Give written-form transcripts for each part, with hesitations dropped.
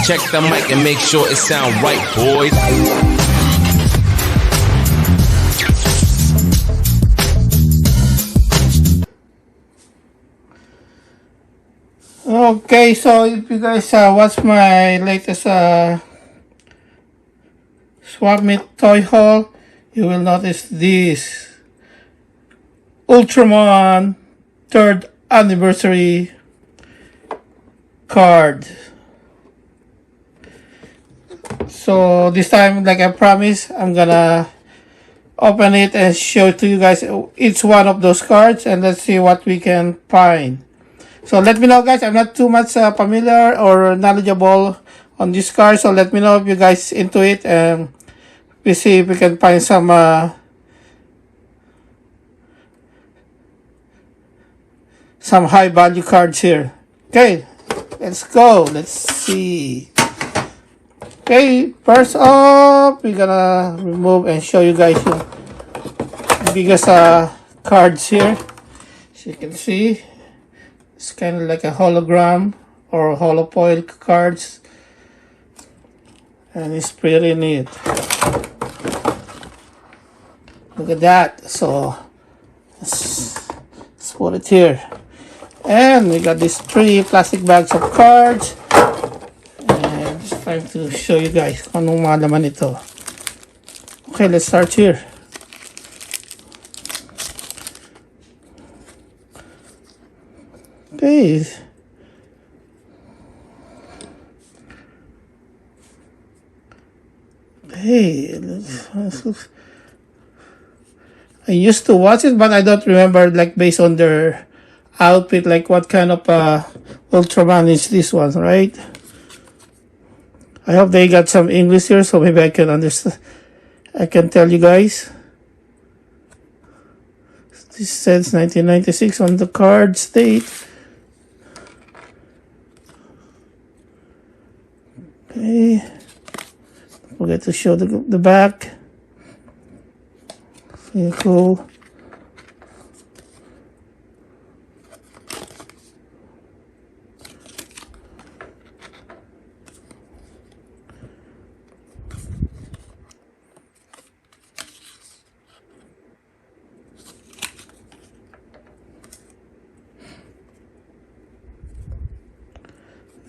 Check the mic and make sure it sound right, boys. Okay, so if you guys watch my latest Swap Meet toy haul, you will notice this Ultraman 3rd anniversary card. So this time, like I promised, I'm gonna open it and show to you guys each one of those cards, and let's see what we can find. So let me know, guys. I'm not too much familiar or knowledgeable on this card, so let me know if you guys into it, and we see if we can find some high value cards here. Okay, let's go. Let's see. Okay, first up, we're gonna remove and show you guys the biggest cards here. As you can see, it's kind of like a hologram or holofoil cards, and it's pretty neat. Look at that. So let's put it here, and we got these 3 plastic bags of cards, and just trying to show you guys kung anong mga laman ito. Okay, let's start here. Okay. Hey, I used to watch it, but I don't remember, like, based on their outfit, like what kind of Ultraman is this one, right? I hope they got some English here, so maybe I can understand. I can tell you guys. This says 1996 on the card state. Okay. Forget to show the back. Very cool.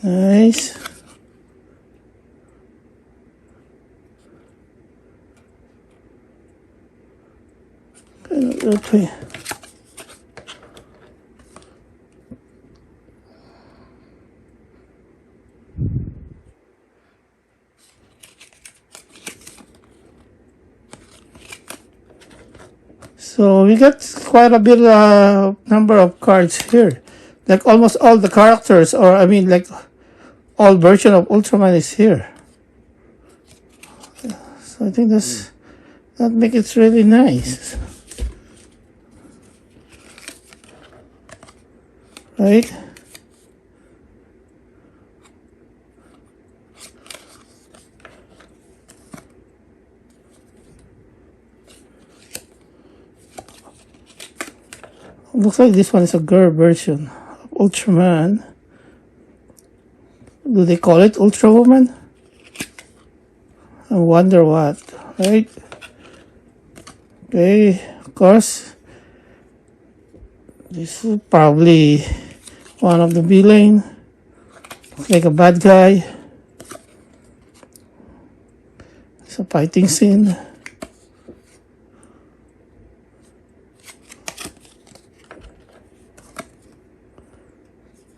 Nice. Okay. So we got quite a bit number of cards here. Like almost all the characters, or I mean like all version of Ultraman is here. So I think that makes it really nice. Right? Looks like this one is a girl version of Ultraman. Do they call it Ultra Woman? I wonder what, right? Okay, of course. This is probably one of the villain. Looks like a bad guy. It's a fighting scene.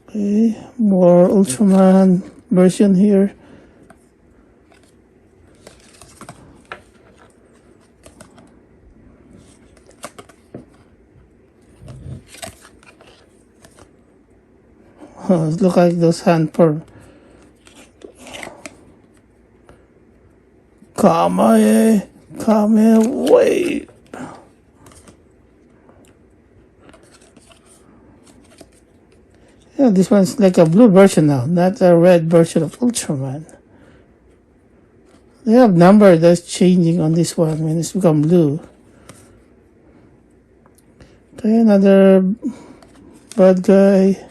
Okay, more Ultraman version here. Oh, look like those hand for come away. Yeah, this one's like a blue version now, not a red version of Ultraman. They have number that's changing on this one when it's become blue. Okay, another bad guy.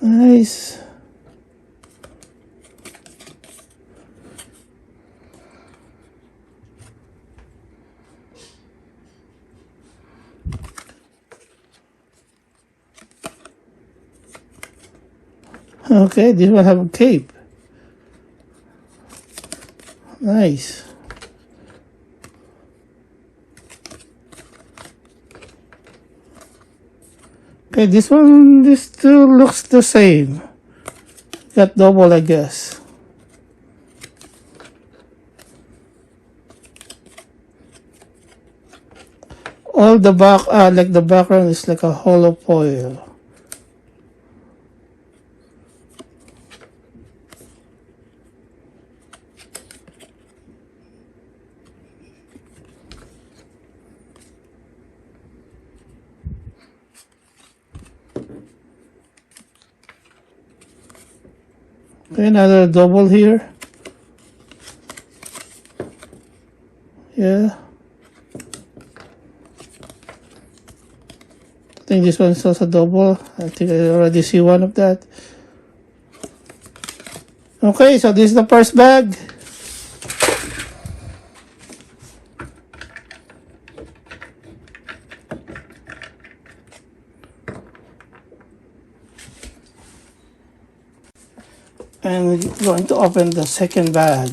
Nice. Okay, this one have a cape. Nice. Okay, this still looks the same. Got double, I guess. All the back, like the background is like a hollow foil. Okay, another double here. Yeah. I think this one is also double. I think I already see one of that. Okay, so this is the first bag. And we're going to open the second bag.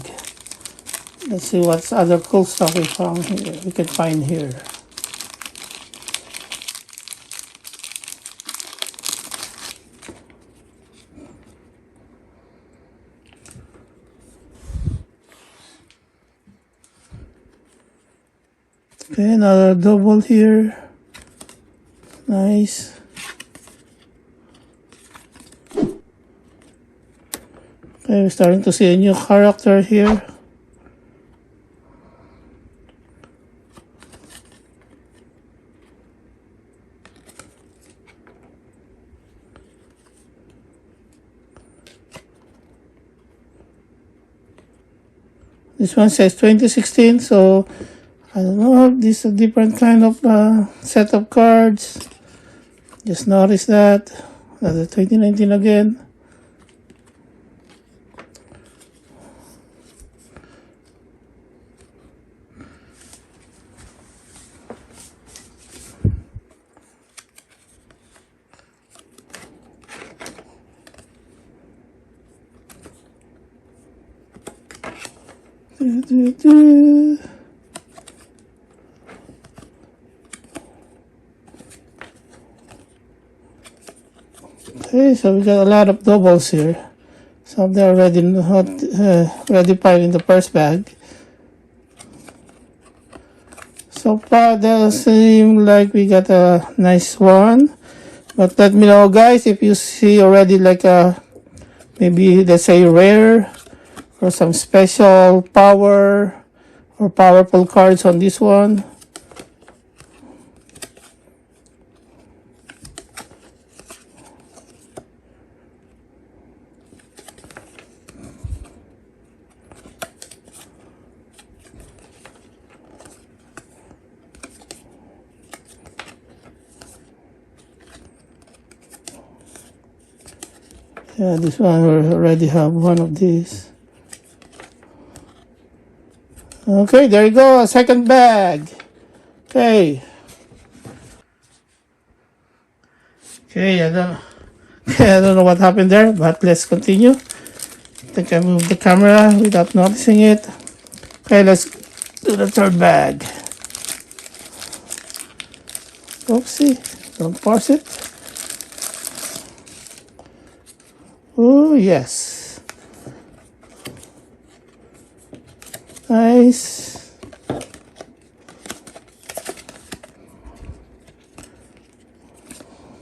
Let's see what other cool stuff we found here. We can find here. Okay, another double here. Nice. Okay, we're starting to see a new character here. This one says 2016, so I don't know if this is a different kind of set of cards. Just noticed that. Another 2019 again. Okay, so we got a lot of doubles here. Some of them are already not ready piled in the first bag. So far, that seems like we got a nice one. But let me know, guys, if you see already like a maybe let's say rare or some special power or powerful cards on this one. Yeah, this one we already have one of these. Okay, there you go, a second bag. Okay. Okay, I don't know what happened there, but let's continue. I think I moved the camera without noticing it. Okay, let's do the third bag. Oopsie, don't force it. Oh, yes. Nice.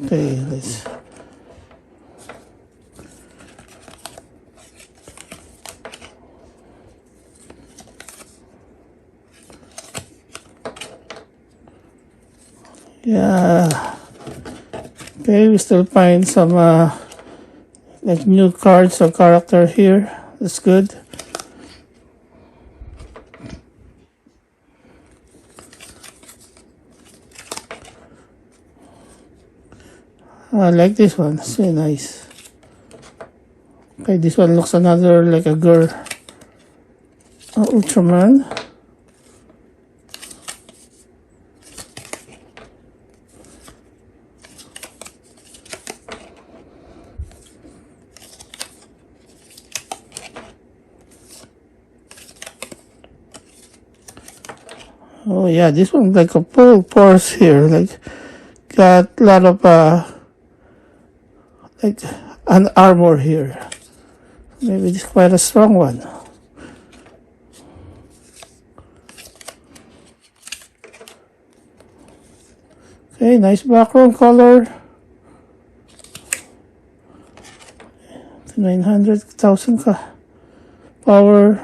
Okay, let's... Yeah. Okay, we still find some like new cards or character here. That's good. I like this one. It's very nice. Okay, this one looks another like a girl. Ultraman. Oh yeah, this one like a full pores here, like got a lot of like an armor here. Maybe it's quite a strong one. Okay, nice background color. 900,000 power.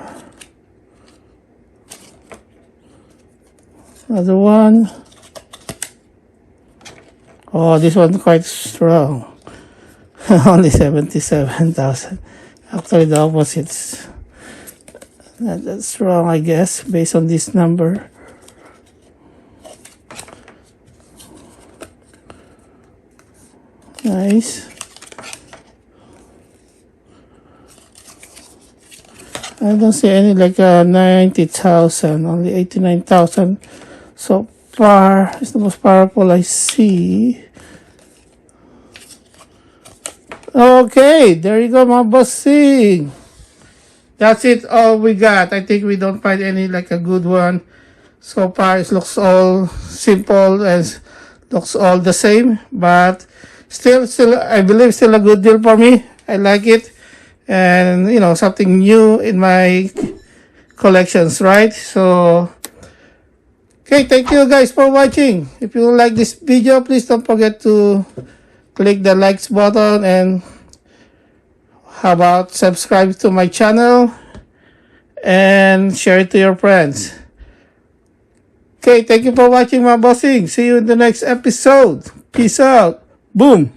Another one. Oh, this one quite strong. Only 77,000. Actually, the opposite's not that strong, I guess, based on this number. Nice. I don't see any like 90,000, only 89,000 so far. It's the most powerful I see. Okay, there you go, my bossing. That's it, all we got. I think we don't find any like a good one so far. It looks all simple and looks all the same, but still I believe still a good deal for me. I like it, and you know, something new in my collections, right? So okay, thank you guys for watching. If you like this video, please don't forget to click the likes button, and how about subscribe to my channel and share it to your friends. Okay, thank you for watching, my bossing. See you in the next episode. Peace out. Boom.